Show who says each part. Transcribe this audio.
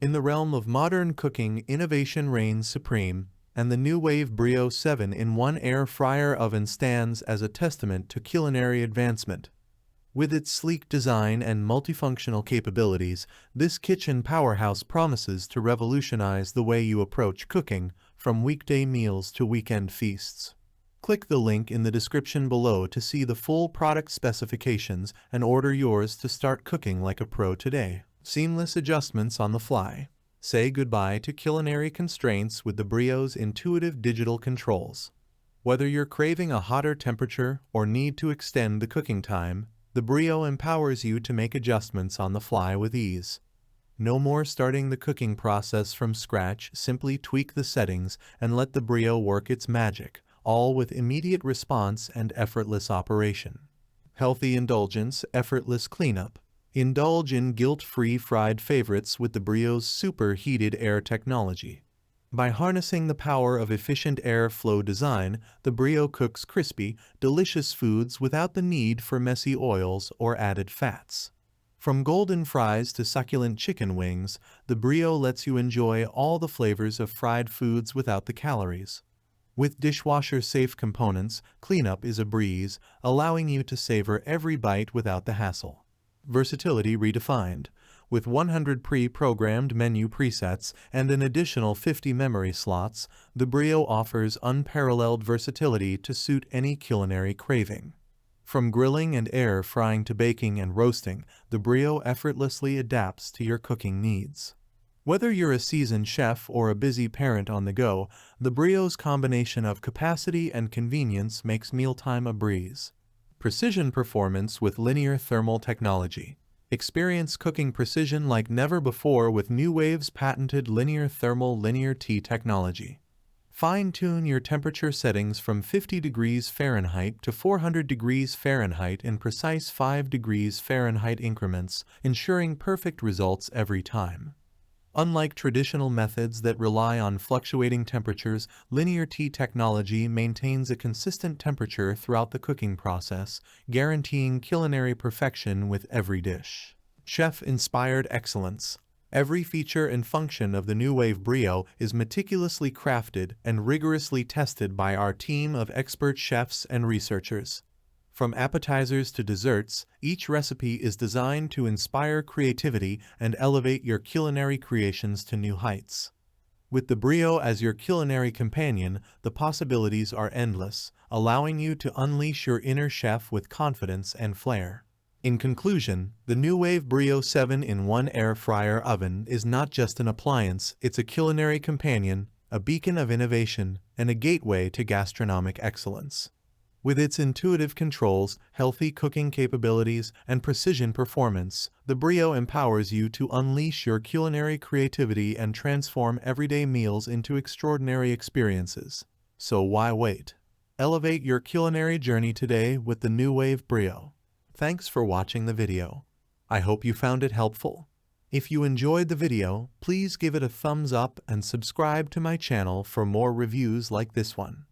Speaker 1: In the realm of modern cooking, innovation reigns supreme, and the Nuwave Brio 7-in-1 air fryer oven stands as a testament to culinary advancement. With its sleek design and multifunctional capabilities, this kitchen powerhouse promises to revolutionize the way you approach cooking, from weekday meals to weekend feasts. Click the link in the description below to see the full product specifications and order yours to start cooking like a pro today. Seamless adjustments on the fly. Say goodbye to culinary constraints with the Brio's intuitive digital controls. Whether you're craving a hotter temperature or need to extend the cooking time, the Brio empowers you to make adjustments on the fly with ease. No more starting the cooking process from scratch, simply tweak the settings and let the Brio work its magic, all with immediate response and effortless operation. Healthy indulgence, effortless cleanup. Indulge in guilt-free fried favorites with the Brio's superheated air technology. By harnessing the power of efficient air flow design, the Brio cooks crispy, delicious foods without the need for messy oils or added fats. From golden fries to succulent chicken wings, the Brio lets you enjoy all the flavors of fried foods without the calories. With dishwasher-safe components, cleanup is a breeze, allowing you to savor every bite without the hassle. Versatility redefined. With 100 pre-programmed menu presets and an additional 50 memory slots, the Brio offers unparalleled versatility to suit any culinary craving. From grilling and air frying to baking and roasting, the Brio effortlessly adapts to your cooking needs. Whether you're a seasoned chef or a busy parent on the go, the Brio's combination of capacity and convenience makes mealtime a breeze. Precision performance with linear thermal technology. Experience cooking precision like never before with Nuwave's patented linear thermal linear T technology. Fine-tune your temperature settings from 50 degrees Fahrenheit to 400 degrees Fahrenheit in precise 5 degrees Fahrenheit increments, ensuring perfect results every time. Unlike traditional methods that rely on fluctuating temperatures, linear T technology maintains a consistent temperature throughout the cooking process, guaranteeing culinary perfection with every dish. Chef-inspired excellence. Every feature and function of the Nuwave Brio is meticulously crafted and rigorously tested by our team of expert chefs and researchers. From appetizers to desserts, each recipe is designed to inspire creativity and elevate your culinary creations to new heights. With the Brio as your culinary companion, the possibilities are endless, allowing you to unleash your inner chef with confidence and flair. In conclusion, the Nuwave Brio 7-in-1 air fryer oven is not just an appliance, it's a culinary companion, a beacon of innovation, and a gateway to gastronomic excellence. With its intuitive controls, healthy cooking capabilities, and precision performance, the Brio empowers you to unleash your culinary creativity and transform everyday meals into extraordinary experiences. So why wait? Elevate your culinary journey today with the Nuwave Brio. Thanks for watching the video. I hope you found it helpful. If you enjoyed the video, please give it a thumbs up and subscribe to my channel for more reviews like this one.